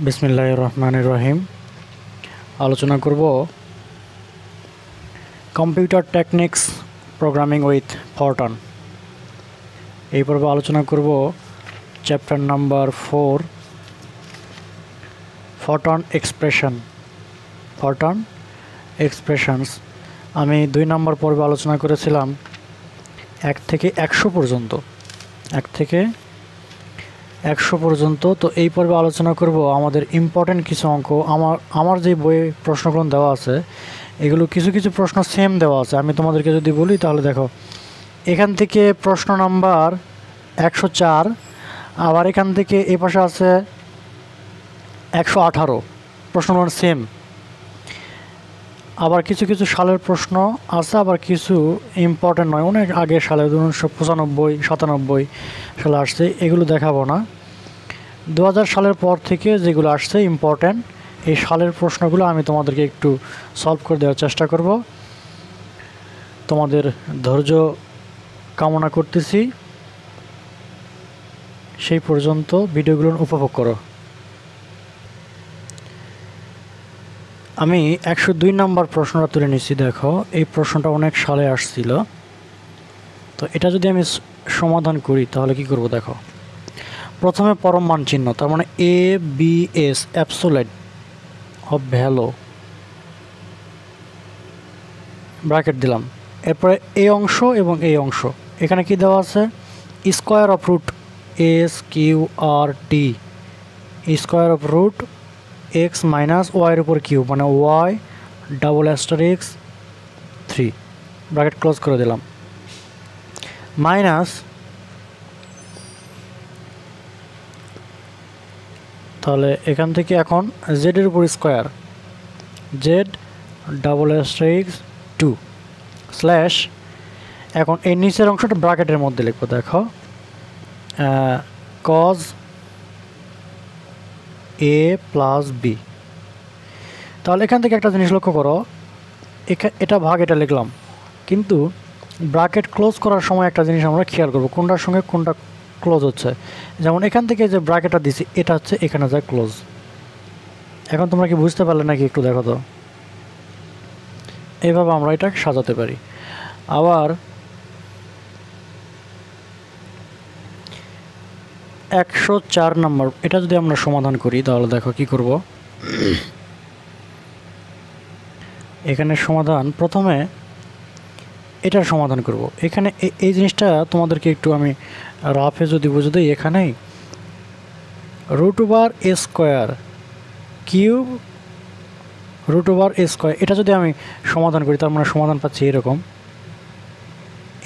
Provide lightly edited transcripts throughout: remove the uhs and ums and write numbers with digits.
বিসমিল্লাহির রহমানির রহিম। আলোচনা করব কম্পিউটার টেকনিক্স প্রোগ্রামিং উইথ ফরটন। এই পর্বে আলোচনা করব চ্যাপ্টার নাম্বার 4 ফরটন এক্সপ্রেশনস। আমি 2 নম্বর পর্বে আলোচনা করেছিলাম 1 থেকে 100 পর্যন্ত। 1 থেকে 100 পর্যন্ত। তো এই পর্বে আলোচনা করব আমাদের ইম্পর্টেন্ট কিছু অঙ্ক। আমার যে বইয়ে প্রশ্নগুলো দেওয়া আছে এগুলো কিছু কিছু প্রশ্ন সেম দেওয়া আছে। আমি তোমাদেরকে যদি বলি তাহলে দেখো, এখান থেকে প্রশ্ন নাম্বার 104, আবার এখান থেকে এই পাশে আছে 118। প্রশ্নগুলো সেম। আবার কিছু কিছু সালের প্রশ্ন আছে, আবার কিছু ইম্পর্টেন্ট নয়, অনেক আগের সালে 1995, 97 সালে আসছে। এগুলো দেখাবো না। 2000 সালের পর থেকে যেগুলো আসছে ইম্পর্টেন্ট, এই সালের প্রশ্নগুলো আমি তোমাদেরকে একটু সলভ করে দেওয়ার চেষ্টা করব। তোমাদের ধৈর্য কামনা করতেছি। সেই পর্যন্ত ভিডিওগুলো উপভোগ করো। আমি 102 নম্বর প্রশ্নটা তুলে নিচ্ছি। দেখো, এই প্রশ্নটা অনেক সালে আসছিল। তো এটা যদি আমি সমাধান করি তাহলে কি করব দেখো। প্রথমে পরম মান চিহ্ন, তার মানে ABS absolute of value, bracket দিলাম। এরপরে এই অংশ এবং এই অংশ, এখানে কি দেওয়া আছে, square of root SQRT, square of root x minus ওয়াইয়ের উপর কিউব, মানে y double asterisk 3, bracket close করে দিলাম। মাইনাস, তাহলে এখান থেকে এখন জেডের উপর square, Z double asterisk 2 slash, এখন এই নিচের অংশটা ব্র্যাকেটের মধ্যে লিখবো। দেখো, কজ A প্লাস বি। তাহলে এখান থেকে একটা জিনিস লক্ষ্য করো, এটা ভাগ এটা লিখলাম, কিন্তু ব্র্যাকেট ক্লোজ করার সময় একটা জিনিস আমরা খেয়াল করবো, কোনটার সঙ্গে কোনটা ক্লোজ হচ্ছে। যেমন এখান থেকে যে ব্র্যাকেটটা দিছি এটা হচ্ছে এখানে যায় ক্লোজ। এখন তোমরা কি বুঝতে পারলে নাকি একটু দেখো তো। এইভাবে আমরা এটা সাজাতে পারি। আবার 104 নম্বর, এটা যদি আমরা সমাধান করি তাহলে দেখো কি করব। এখানে সমাধান, প্রথমে এটার সমাধান করব। এখানে এই জিনিসটা তোমাদেরকে একটু আমি রাফে যদি বুঝে দিই, এখানেই root over a square cube root over a square, এটা যদি আমি সমাধান করি তার মানে সমাধান পাচ্ছি এরকম,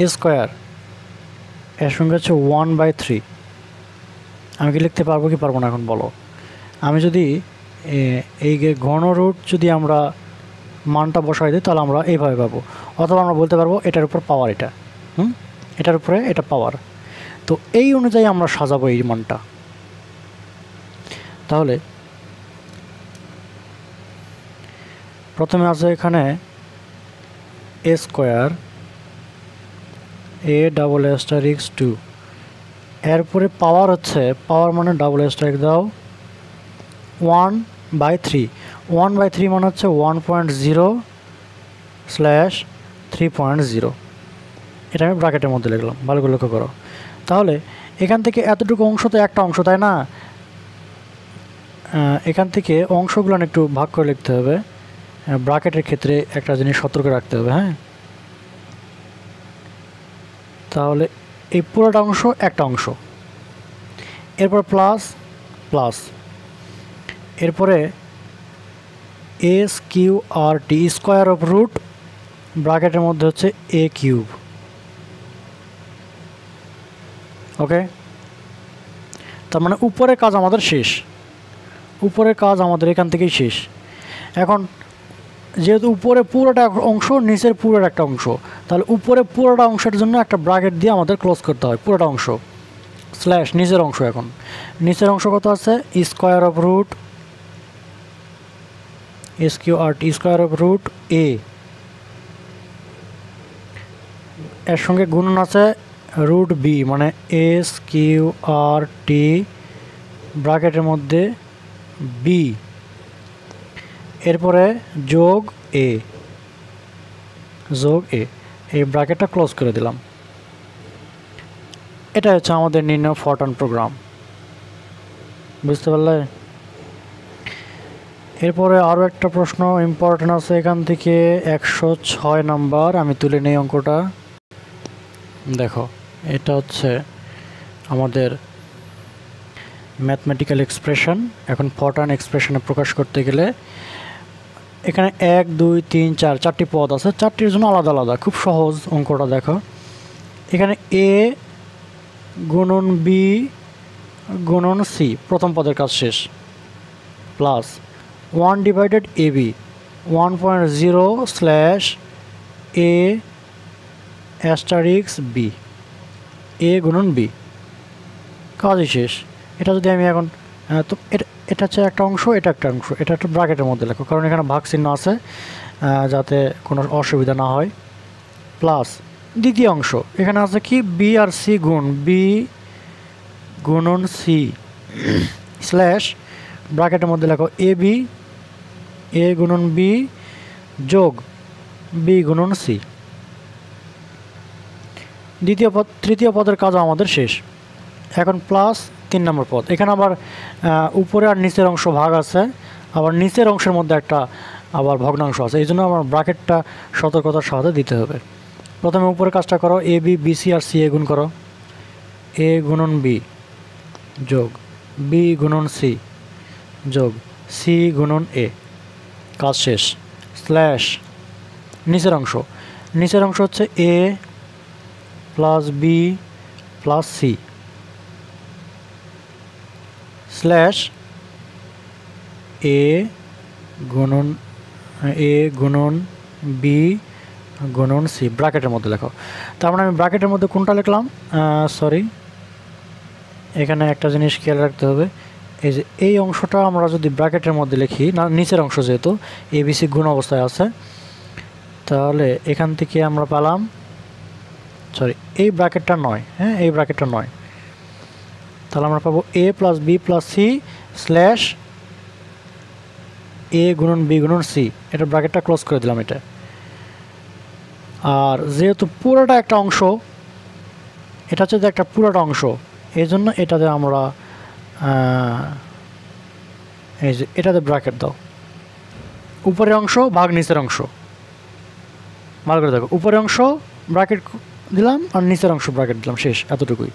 এ স্কোয়ার এর সঙ্গে হচ্ছে 1/3। আমি কি লিখতে পারবো কি পারবো না এখন বলো। আমি যদি এই ঘন রুট যদি আমরা মানটা বসাই দিই তাহলে আমরা এইভাবে পাবো, অথবা আমরা বলতে পারবো এটার উপর পাওয়ার, এটা এটার উপরে এটা পাওয়ার। তো এই অনুযায়ী আমরা সাজাবো এই মানটা। তাহলে প্রথমে আছে এখানে এ স্কোয়ার A ডাবল অ্যাস্টারিক্স 2, এরপরে পাওয়ার হচ্ছে, পাওয়ার মানে ডাবল অ্যাস্টারিক্স দাও 1/3। 1/3 মানে হচ্ছে 1.0 স্ল্যাশ 3.0। এটা আমি ব্র্যাকেটের মধ্যে লিখলাম, ভালো করে লক্ষ্য করো। তাহলে এখান থেকে এতটুকু অংশ তো একটা অংশ, তাই না? এখান থেকে অংশগুলো একটু ভাগ করে লিখতে হবে। ব্র্যাকেটের ক্ষেত্রে একটা জিনিস সতর্ক রাখতে হবে, হ্যাঁ। তাহলে এই পুরোটা অংশ একটা অংশ, এরপর প্লাস প্লাস, এরপরে SQRT স্কোয়ার অফ রুট, ব্র্যাকেটের মধ্যে হচ্ছে A কিউব। ওকে, তার মানে উপরের কাজ আমাদের শেষ, উপরের কাজ আমাদের এখান থেকেই শেষ। এখন যেহেতু উপরে পুরোটা অংশ, নিচের পুরোর একটা অংশ, তাহলে উপরে পুরোটা অংশের জন্য একটা ব্র্যাকেট দিয়ে আমাদের ক্লোজ করতে হয় পুরোটা অংশ, স্ল্যাশ নিচের অংশ। এখন নিচের অংশ কত আছে, square of root SQRT square of root A, এর সঙ্গে গুণন আছে রুট B, মানে SQRT ব্র্যাকেটের মধ্যে বি, এরপরে যোগ এ, এই ব্র্যাকেটটা ক্লোজ করে দিলাম। এটা হচ্ছে আমাদের নির্ণয় ফরট্রান প্রোগ্রাম, বুঝতে পারলে? এরপরে আরও একটা প্রশ্ন ইম্পর্টেন্ট আছে এখান থেকে, 106 নাম্বার। আমি তুলে নেই অঙ্কটা। দেখো, এটা হচ্ছে আমাদের ম্যাথমেটিক্যাল এক্সপ্রেশন। এখন ফরট্রান এক্সপ্রেশনে প্রকাশ করতে গেলে এখানে 1 2 3 4 চারটি পদ আছে, চারটির জন্য আলাদা আলাদা। খুব সহজ অঙ্কটা। দেখো, এখানে এ গুণন বি গুণন সি, প্রথম পদের কাজ শেষ, plus 1 divided A B, 1.0 slash A asterisk B, এ গুণন বি, কাজই শেষ। এটা যদি আমি এখন তো এটা হচ্ছে একটা অংশ, এটা একটা অংশ, এটা একটা ব্র্যাকেটের মধ্যে লেখো, কারণ এখানে ভাগ চিহ্ন আছে যাতে কোনো অসুবিধা না হয়। প্লাস দ্বিতীয় অংশ, এখানে আছে কি বি আর সি গুণ, বি গুণন সি, স্ল্যাশ ব্র্যাকেটের মধ্যে লেখো এ বি, এ গুণন বি যোগ বি গুণন সি। তৃতীয় পদের কাজ আমাদের শেষ। এখন প্লাস 3 নম্বর পদ। এখানে আবার উপরে আর নিচের অংশ ভাগ আছে, আবার নিচের অংশের মধ্যে একটা আবার ভগ্নাংশ আছে, এই জন্য আমার ব্র্যাকেটটা সতর্কতার সাথে দিতে হবে। প্রথমে উপরের কাজটা করো, A B, B C R C এ গুণ করো, এ গুণন বি যোগ বি গুণন সি যোগ সি গুণন এ, কাজ শেষ। স্ল্যাশ নিচের অংশ হচ্ছে A plus B plus C, slash A গুণন বি গুণন সি, ব্র্যাকেটের মধ্যে লেখো। তার মানে আমি ব্র্যাকেটের মধ্যে কোনটা লিখলাম, সরি, এখানে একটা জিনিস খেয়াল রাখতে হবে। এই যে এই অংশটা আমরা যদি ব্র্যাকেটের মধ্যে লিখি, না নিচের অংশ যেহেতু এবিসি গুণ অবস্থায় আছে, তাহলে এখান থেকে আমরা পেলাম, সরি এই ব্র্যাকেটটা নয়, হ্যাঁ এই ব্র্যাকেটটা নয়, তাহলে আমরা পাবো A plus B plus C slash A গুণন বি গুণন সি, এটা ব্র্যাকেটটা ক্লোজ করে দিলাম এটা। আর যেহেতু পুরোটা একটা অংশ, এটা হচ্ছে যে একটা পুরোটা অংশ, এই জন্য এটাতে আমরা এই যে এটাতে ব্র্যাকেট দাও, উপরের অংশ ভাগ নিচের অংশ, ভালো করে দেখো, উপরের অংশ ব্র্যাকেট দিলাম আর নিচের অংশ ব্র্যাকেট দিলাম, শেষ, এতটুকুই।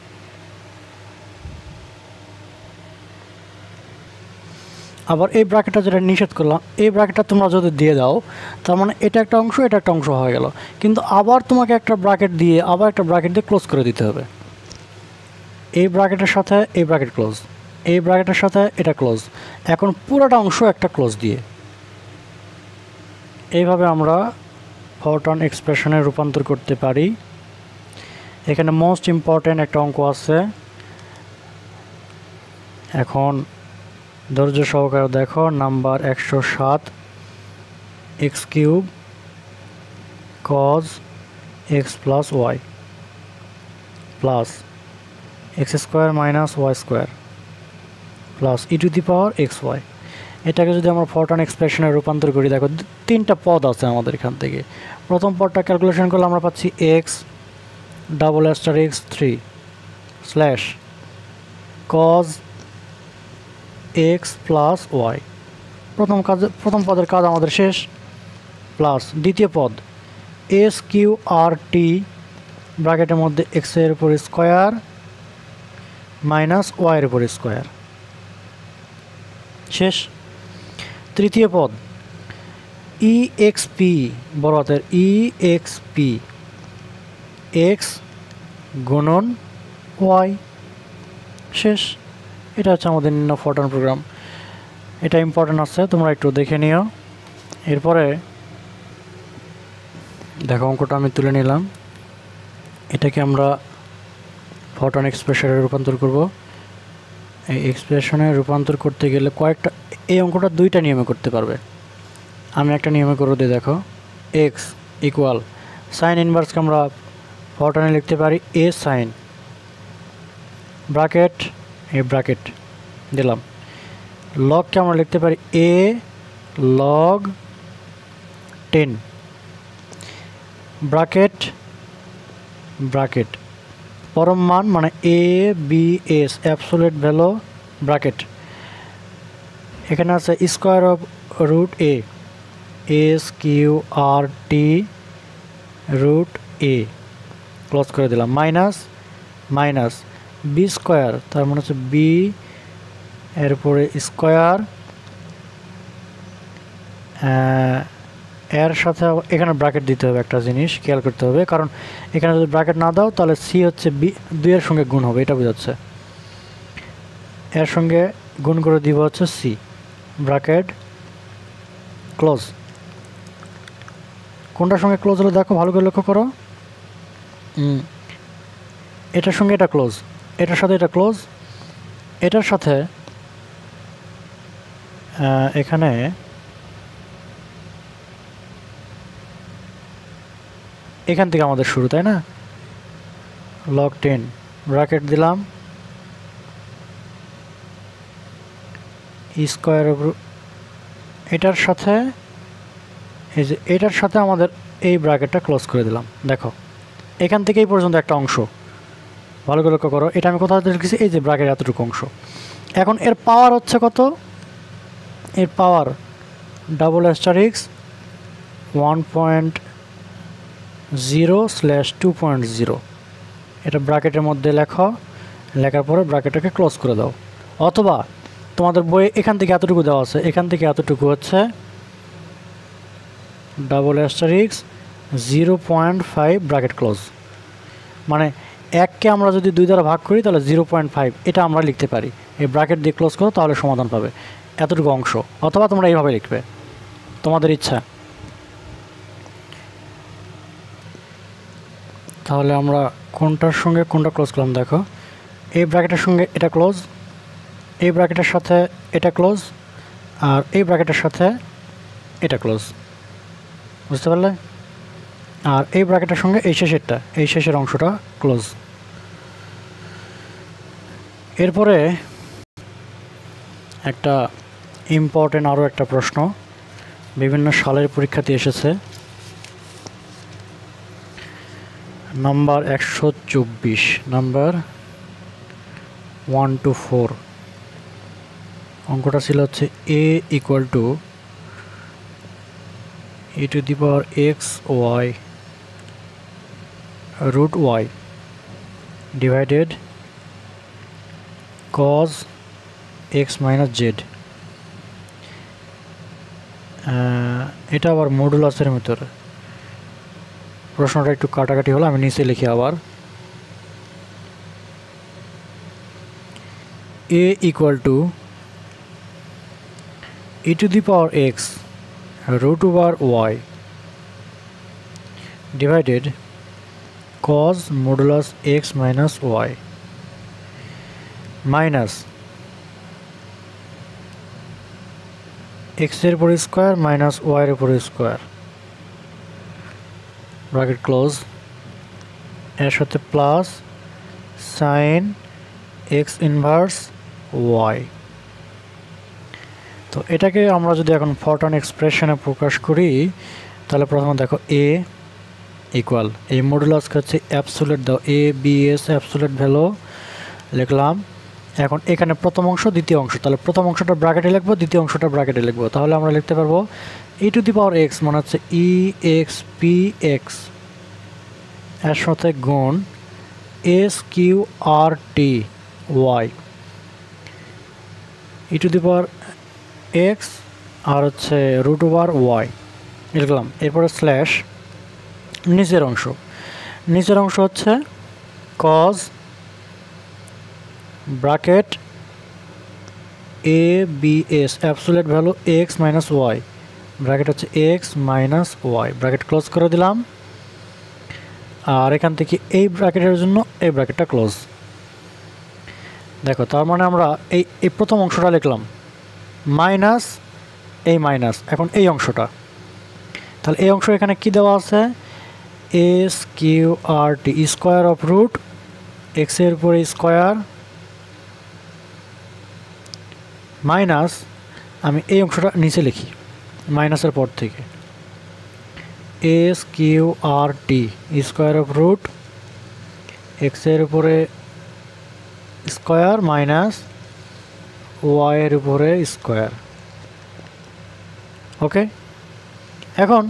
আবার এই ব্র্যাকেটটা যেটা নিষেধ করলাম, এই ব্র্যাকেটটা তোমরা যদি দিয়ে দাও, তার মানে এটা একটা অংশ, এটা একটা অংশ হয়ে গেল, কিন্তু আবার তোমাকে একটা ব্র্যাকেট দিয়ে আবার একটা ব্র্যাকেট দিয়ে ক্লোজ করে দিতে হবে। এই ব্র্যাকেটের সাথে এই ব্র্যাকেট ক্লোজ, এই ব্র্যাকেটের সাথে এটা ক্লোজ, এখন পুরোটা অংশ একটা ক্লোজ দিয়ে। এইভাবে আমরা ফরট্রান এক্সপ্রেশনে রূপান্তর করতে পারি। এখানে মোস্ট ইম্পর্ট্যান্ট একটা অঙ্ক আছে, এখন ধৈর্য সহকারে দেখো। Number 107, X cube cos X plus Y plus X square minus Y square plus E to the power X Y. এটাকে যদি আমরা ফরট্রান এক্সপ্রেশনে রূপান্তর করি, দেখো 3টা পদ আছে আমাদের এখান থেকে। প্রথম পদটা ক্যালকুলেশন করলে আমরা পাচ্ছি X double star X 3 slash cos X plus Y, প্রথম পদের কাজ আমাদের শেষ। প্লাস দ্বিতীয় পদ এস কিউ আর টি, ব্র্যাকেটের মধ্যে এক্সের উপর স্কোয়ার মাইনাস ওয়াইয়ের উপর স্কোয়ার, শেষ। তৃতীয় পদ ই এক্স পি, বড় হাতের ই এক্স পি, এক্স গুণন ওয়াই, শেষ। এটা হচ্ছে আমাদের নির্ণয় ফরট্রান প্রোগ্রাম। এটা ইম্পর্টেন্ট আছে, তোমরা একটু দেখে নিও। এরপরে দেখো অঙ্কটা আমি তুলে নিলাম, এটাকে আমরা ফরট্রান এক্সপ্রেশনে রূপান্তর করব। এই এক্সপ্রেশনে রূপান্তর করতে গেলে কয়েকটা, এই অঙ্কটা 2টা নিয়মে করতে পারবে। আমি একটা নিয়মে করে দিই, দেখো এক্স ইকুয়াল সাইন ইনভার্সকে আমরা ফরট্রানে লিখতে পারি এ সাইন ব্র্যাকেট, এই ব্র্যাকেট দিলাম, লগকে আমরা লিখতে পারি a log 10 ব্র্যাকেট ব্র্যাকেট পরম মান মানে a b s absolute value bracket এখানে আছে square of root a s q r t root a close করে দিলাম মাইনাস মাইনাস বি স্কোয়ার তার মানে হচ্ছে বি এরপরে স্কোয়ার এর সাথে এখানে ব্র্যাকেট দিতে হবে একটা জিনিস খেয়াল করতে হবে কারণ এখানে যদি ব্র্যাকেট না দাও তাহলে সি হচ্ছে বি 2 এর সঙ্গে গুণ হবে এটা বোঝাচ্ছে এর সঙ্গে গুণ করে দিব হচ্ছে সি ব্র্যাকেট ক্লোজ কোনটার সঙ্গে ক্লোজ হলো দেখো ভালো করে লক্ষ্য করো এটার সঙ্গে এটা ক্লোজ এটার সাথে এটা ক্লোজ এটার সাথে এখানে এখান থেকে আমাদের শুরু তাই না log 10 ব্র্যাকেট দিলাম স্কয়ার এটার সাথে এই যে এটার সাথে আমাদের এই ব্র্যাকেটটা ক্লোজ করে দিলাম দেখো এখান থেকে এই পর্যন্ত একটা অংশ ভালো করে লক্ষ্য করো এটা আমি কোথাও লিখেছি এই যে ব্র্যাকেট এতটুকু অংশ এখন এর পাওয়ার হচ্ছে কত এর পাওয়ার ডাবল অ্যাস্টারিক্স 1.0/2.0 এটা ব্র্যাকেটের মধ্যে লেখো লেখার পরে ব্র্যাকেটটাকে ক্লোজ করে দাও অথবা তোমাদের বইয়ে এখান থেকে এতটুকু দেওয়া আছে এখান থেকে এতটুকু হচ্ছে ডাবল অ্যাস্টারিক্স 0.5 ব্র্যাকেট ক্লোজ মানে 1কে আমরা যদি 2 দ্বারা ভাগ করি তাহলে 0.5 এটা আমরা লিখতে পারি এই ব্র্যাকেট দিয়ে ক্লোজ করো তাহলে সমাধান পাবে এতটুকু অংশ অথবা তোমরা এইভাবে লিখবে তোমাদের ইচ্ছা তাহলে আমরা কোনটার সঙ্গে কোনটা ক্লোজ করলাম দেখো এই ব্র্যাকেটের সঙ্গে এটা ক্লোজ এই ব্র্যাকেটের সাথে এটা ক্লোজ আর এই ব্র্যাকেটের সাথে এটা ক্লোজ বুঝতে পারলে আর এই ব্র্যাকেটের সঙ্গে এই শেষের অংশটা ক্লোজ এরপরে একটা ইম্পর্টেন্ট আরও একটা প্রশ্ন বিভিন্ন সালের পরীক্ষাতে এসেছে নাম্বার 124 নাম্বার 1 to 4 অঙ্কটা ছিল হচ্ছে a equal to e to the power x y root y divided cos x minus z এটা আবার মডুলাসের ভিতরে প্রশ্নটা একটু কাটাকাটি হলো আমি নিচে লিখি আবার a equal to e to the power x root over y divided cos modulus x minus y minus x এর উপর স্কয়ার মাইনাস y এর উপর স্কয়ার ব্র্যাকেট ক্লোজ এর সাথে plus sin x inverse y তো এটাকে আমরা যদি এখন ফরটন এক্সপ্রেশনে প্রকাশ করি তাহলে প্রথমে দেখো a ইকুয়াল এই মডুলাসকে হচ্ছে অ্যাবসোলিউট দাও a b s absolute value লিখলাম এখন এখানে প্রথম অংশ দ্বিতীয় অংশ তাহলে প্রথম অংশটা ব্র্যাকেটে লিখবো দ্বিতীয় অংশটা ব্র্যাকেটে লিখবো তাহলে আমরা লিখতে পারবো e two the power x মানে হচ্ছে e x p x এর সাথে গুণ s q r t y e two the power x আর হচ্ছে রুট ওভার y লিখলাম এরপরে স্ল্যাশ নিচের অংশ হচ্ছে cos bracket a b s absolute value x minus y bracket হচ্ছে x minus y bracket close করে দিলাম আর এখান থেকে এই ব্র্যাকেটের জন্য এই ব্র্যাকেটটা ক্লোজ দেখো তার মানে আমরা এই প্রথম অংশটা লিখলাম মাইনাস এই মাইনাস এখন এই অংশটা তাহলে এই অংশ এখানে কি দেওয়া আছে S Q R T square of root X এর উপরে স্কোয়ার মাইনাস আমি এই অংশটা নিচে লিখি মাইনাসের পর থেকে SQRT স্কোয়ার অফ রুট এক্সের উপরে স্কোয়ার মাইনাস ওয়াইয়ের উপরে স্কোয়ার। ওকে, এখন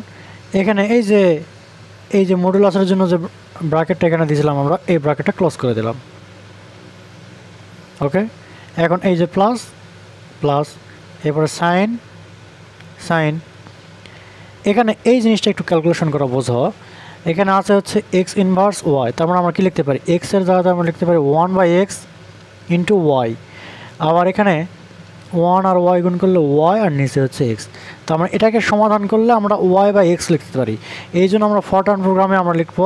এখানে এই যে মডুলাসের জন্য যে ব্র্যাকেটটা এখানে দিয়েছিলাম আমরা এই ব্র্যাকেটটা ক্লোজ করে দিলাম। ওকে, এখন এই যে প্লাস প্লাস এরপরে সাইন সাইন, এখানে এই জিনিসটা একটু ক্যালকুলেশন করা বোঝো। এখানে আছে হচ্ছে এক্স ইনভার্স ওয়াই, তার মানে আমরা কী লিখতে পারি এক্সের জায়গাতে আমরা লিখতে পারি 1/x ইন্টু ওয়াই। আবার এখানে 1 আর ওয়াই গুণ করলে ওয়াই আর নিচে হচ্ছে এক্স, তো আমরা এটাকে সমাধান করলে আমরা y/x লিখতে পারি। এই জন্য আমরা ফরট্রান প্রোগ্রামে আমরা লিখব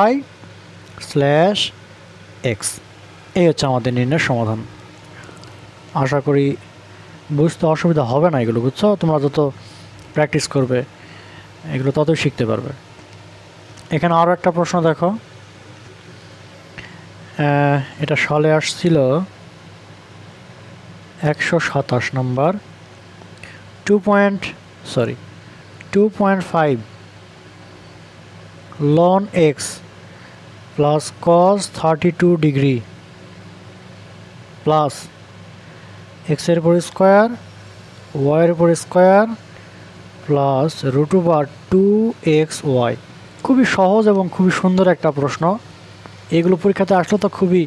y/x। এই হচ্ছে আমাদের নির্ণয়ের সমাধান। আশা করি বুঝতে অসুবিধা হবে না এগুলো, বুঝছো? তোমরা যত প্র্যাকটিস করবে এগুলো ততই শিখতে পারবে। এখানে আরও একটা প্রশ্ন দেখো, এটা সালে আসছিল 127 নম্বর 2.5 ln x plus cos 32 degree plus এক্সের উপর স্কোয়ার ওয়াইয়ের উপর স্কোয়ার প্লাস √2xy। খুবই সহজ এবং খুবই সুন্দর একটা প্রশ্ন। এগুলো পরীক্ষাতে আসলে তো খুবই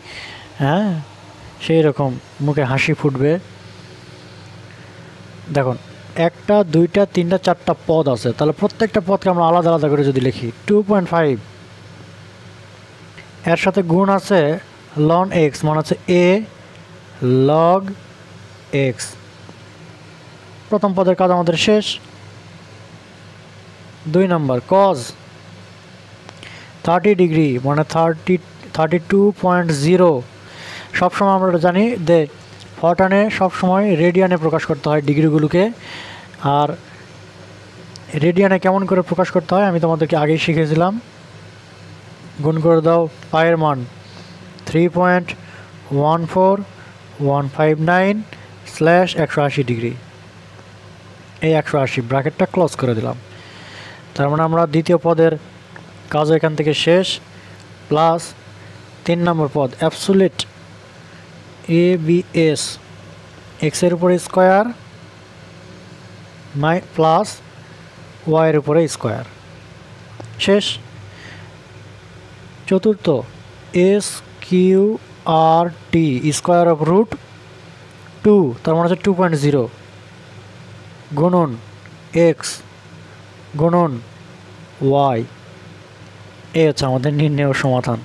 সেই রকম মুখে হাসি ফুটবে। দেখুন, 1 2 3 4টা পদ আছে, তাহলে প্রত্যেকটা পদকে আমরা আলাদা আলাদা করে যদি লিখি 2.5 এর সাথে গুণ আছে ln x মানে হচ্ছে a log x। প্রথম পদের কাজ আমাদের শেষ। 2 নম্বর cos 30 ডিগ্রি মানে 32.0। সবসময় আমরা জানি যে ফরট্রানে সবসময় রেডিয়ানে প্রকাশ করতে হয় ডিগ্রিগুলোকে। আর রেডিয়ানে কেমন করে প্রকাশ করতে হয় আমি তোমাদেরকে আগেই শিখেছিলাম। গুণ করে দাও পায়ের মান 3.14159/180 ডিগ্রি, এই 180 ব্র্যাকেটটা ক্লোজ করে দিলাম। তার মানে আমরা দ্বিতীয় পদের কাজ এখান থেকে শেষ। প্লাস 3 নম্বর পদ অ্যাবসোলিউট ABS এক্সের উপরে স্কোয়ার প্লাস ওয়াইয়ের উপরে স্কোয়ার শেষ। চতুর্থ SQRT স্কোয়ার অফ √2 তার মানে হচ্ছে 2.0 গুণন এক্স গুণন ওয়াই। এই হচ্ছে আমাদের নির্ণয় সমাধান।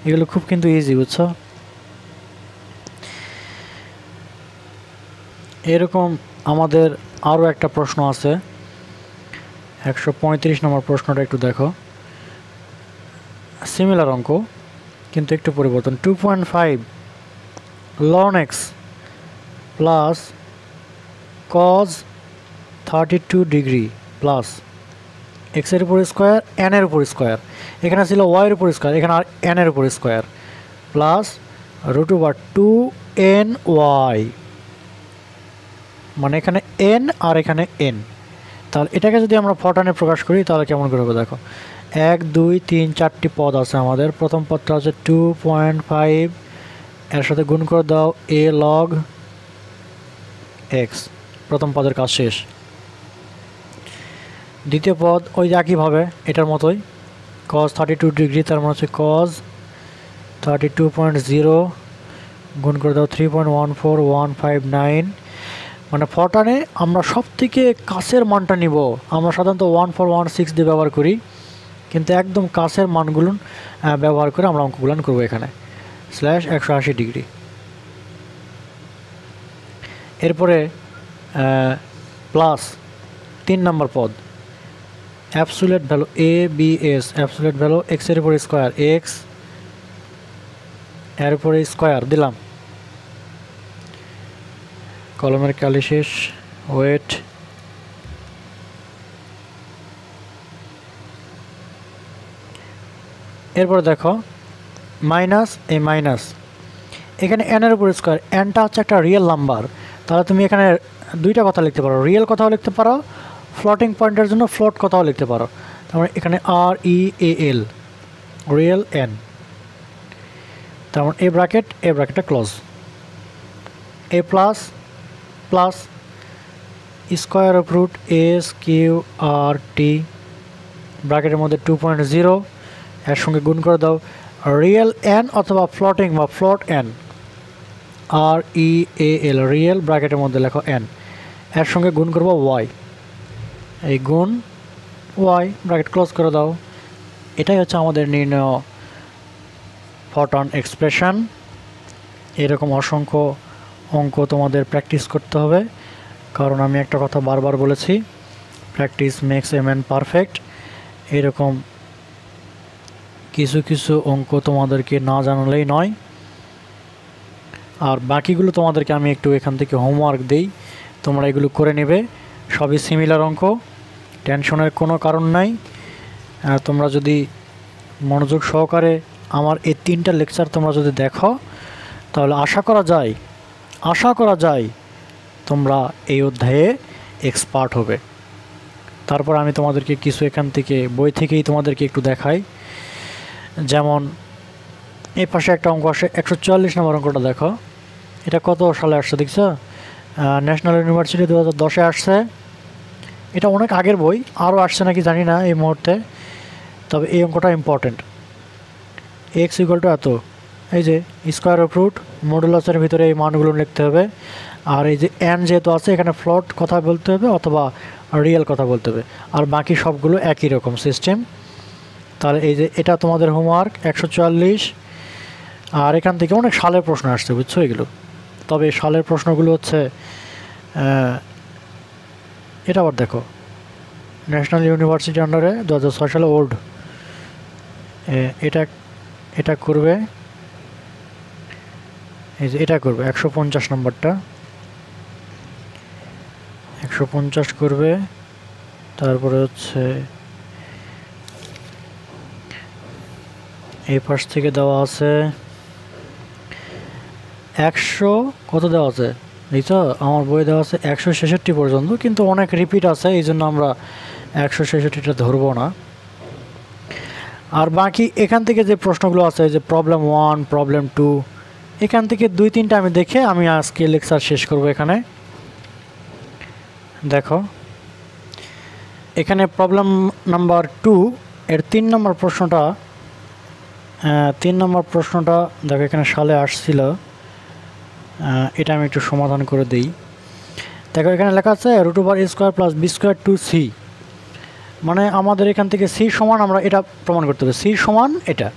এগুলো খুব কিন্তু ইজি, বুঝছো? এরকম আমাদের আরও একটা প্রশ্ন আছে 135 নম্বর প্রশ্নটা একটু দেখো। সিমিলার অঙ্ক কিন্তু একটু পরিবর্তন। 2.5 ln x plus cos 32 degree plus এক্সের উপর স্কোয়ার এনের উপর স্কোয়ার, এখানে ছিল ওয়াইয়ের উপর স্কোয়ার, এখানে আর এনের উপর স্কোয়ার প্লাস √2ny মানে এখানে n আর এখানে n। তাহলে এটাকে যদি আমরা ফরট্রানে প্রকাশ করি তাহলে কেমন করে হবে দেখো। 1 2 3 4টি পদ আছে আমাদের। প্রথম পদটা হচ্ছে 2.5 এর সাথে গুণ করে দাও a log x। প্রথম পদের কাজ শেষ। দ্বিতীয় পদ ওই একইভাবে এটার মতোই cos 32 ডিগ্রি তার মানে হচ্ছে cos 32.0 গুণ করে দাও 3.14159। মানে ফরট্রানে আমরা সব থেকে কাছের মানটা নিব। আমরা সাধারণত 1416 দিয়ে ব্যবহার করি, কিন্তু একদম কাছের মানগুলো ব্যবহার করে আমরা অঙ্কগুলো করবো এখানে /180 ডিগ্রি। এরপরে প্লাস 3 নম্বর পদ absolute value ABS absolute value এক্সের উপরে স্কোয়ার এক্স এর উপরে স্কোয়ার দিলাম। কলমের কালি শেষ, ওয়েট। এরপর দেখো মাইনাস এই মাইনাস এখানে এনের উপর স্কোয়ার। এনটা হচ্ছে একটা রিয়েল নাম্বার, তাহলে তুমি এখানে দুইটা কথা লিখতে পারো, রিয়েল কথাও লিখতে পারো, ফ্লোটিং পয়েন্টের জন্য ফ্লোট কথাও লিখতে পারো। তারপরে এখানে REAL রিয়েল n, তারপর এ ব্র্যাকেটটা close, a plus plus square of root SQRT ব্র্যাকেটের মধ্যে 2.0 এর সঙ্গে গুণ করে দাও রিয়েল n অথবা ফ্লোটিং বা ফ্লোট n, REAL রিয়েল ব্র্যাকেটের মধ্যে লেখো n, এর সঙ্গে গুণ করবো y, এই গুণ y ব্র্যাকেট ক্লোজ করে দাও। এটাই হচ্ছে আমাদের নির্ণয় ফটন এক্সপ্রেশন। এরকম অসংখ্য অঙ্ক তোমাদের প্র্যাকটিস করতে হবে, কারণ আমি একটা কথা বারবার বলেছি, practice makes a man perfect. এরকম কিছু কিছু অঙ্ক তোমাদেরকে না জানালেই নয়। আর বাকিগুলো তোমাদেরকে আমি একটু এখান থেকে হোমওয়ার্ক দিই, তোমরা এগুলো করে নেবে। সবই সিমিলার অঙ্ক, টেনশনের কোনো কারণ নাই। তোমরা যদি মনোযোগ সহকারে আমার এই 3টা লেকচার তোমরা যদি দেখো, তাহলে আশা করা যায় তোমরা এই অধ্যায়ে এক্সপার্ট হবে। তারপর আমি তোমাদেরকে কিছু এখান থেকে বই থেকেই তোমাদেরকে একটু দেখাই। যেমন এই পাশে একটা অঙ্ক আসে 144 নম্বর অঙ্কটা দেখো, এটা কত সালে আসছে দেখছো? ন্যাশনাল ইউনিভার্সিটি 2010-এ আসছে। এটা অনেক আগের বই, আরও আসছে নাকি জানি না এই মুহূর্তে, তবে এই অঙ্কটা ইম্পর্টেন্ট। x = এত, এই যে স্কোয়ার অফ রুট মডুলাসের ভিতরে এই মানগুলো লিখতে হবে। আর এই যে n যেহেতু আছে, এখানে ফ্লোট কথা বলতে হবে অথবা রিয়েল কথা বলতে হবে, আর বাকি সবগুলো একই রকম সিস্টেম। তাহলে এই যে এটা তোমাদের হোমওয়ার্ক 144। আর এখান থেকে অনেক সালের প্রশ্ন আসছে, বুঝছো এগুলো। তবে সালের প্রশ্নগুলো হচ্ছে এটা আবার দেখো, ন্যাশনাল ইউনিভার্সিটি আন্ডারে 2006 সালে ওল্ড, এটা করবে, এই যে এটা করবে 150 নম্বরটা, 150 করবে। তারপরে হচ্ছে এই পাশ থেকে দেওয়া আছে 100 কত দেওয়া আছে দেখছো, আমার বই দেওয়া আছে 166 পর্যন্ত, কিন্তু অনেক রিপিট আছে, এই জন্য আমরা 166টা ধরবো না। আর বাকি এখান থেকে যে প্রশ্নগুলো আছে, যে প্রবলেম 1, প্রবলেম 2, এখান থেকে 2-3টা আমি দেখে আমি আজকে লেকচার শেষ করব। এখানে দেখো, এখানে প্রবলেম নাম্বার 2 এর 3 নম্বর প্রশ্নটা, 3 নম্বর প্রশ্নটা দেখো এখানে সালে আসছিল। এটা আমি একটু সমাধান করে দিই। দেখো এখানে লেখা আছে √a² + b² 2c, মানে আমাদের এখান থেকে c সমান, আমরা এটা প্রমাণ করতে হবে c সমান এটা।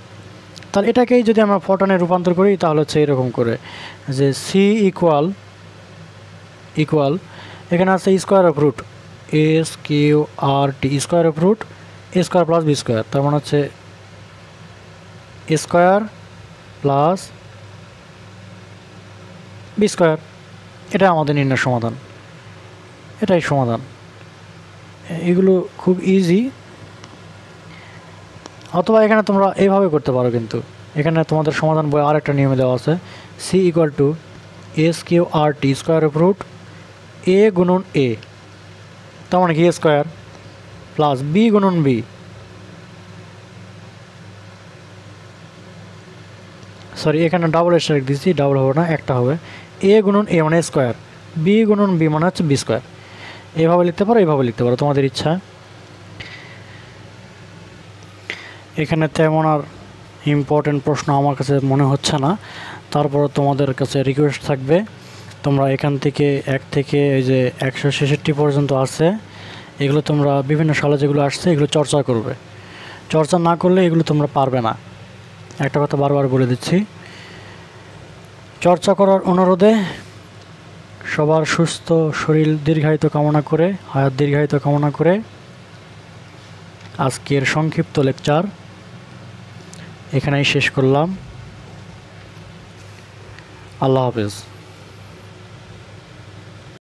তাহলে এটাকেই যদি আমরা ফটনে রূপান্তর করি, তাহলে হচ্ছে এরকম করে যে c ইকুয়াল এখানে আছে square of root SQRT square of root a² + b², তার মানে হচ্ছে a² + b²। এটা আমাদের নির্ণয় সমাধান, এটাই সমাধান। এগুলো খুব ইজি। অথবা এখানে তোমরা এইভাবে করতে পারো, কিন্তু এখানে তোমাদের সমাধান বই আরেকটা নিয়মে দেওয়া আছে, c = SQRT square of root a গুণন a, তার মানে কি a² প্লাস b গুণন b, সরি এখানে ডাবল স্টার দিচ্ছি, ডাবল হবে না, একটা হবে, a গুণন a মানে স্কোয়ার, b গুণন b মানে হচ্ছে b²। এইভাবে লিখতে পারো, এইভাবে লিখতে পারো, তোমাদের ইচ্ছা। এখানে তেমন আর ইম্পর্টেন্ট প্রশ্ন আমার কাছে মনে হচ্ছে না, তারপর তোমাদের কাছে রিকোয়েস্ট থাকবে, তোমরা এখান থেকে 1 থেকে এই যে 166 পর্যন্ত আছে, এগুলো তোমরা বিভিন্ন সালে যেগুলো আসছে এগুলো চর্চা করবে। চর্চা না করলে এগুলো তোমরা পারবে না, একটা কথা বারবার বলে দিচ্ছি। চর্চা করার অনুরোধে সবার সুস্থ শরীর দীর্ঘায়িত কামনা করে, হায়াত দীর্ঘায়িত কামনা করে আজকের সংক্ষিপ্ত লেকচার এখানেই শেষ করলাম। আল্লাহ হাফেজ।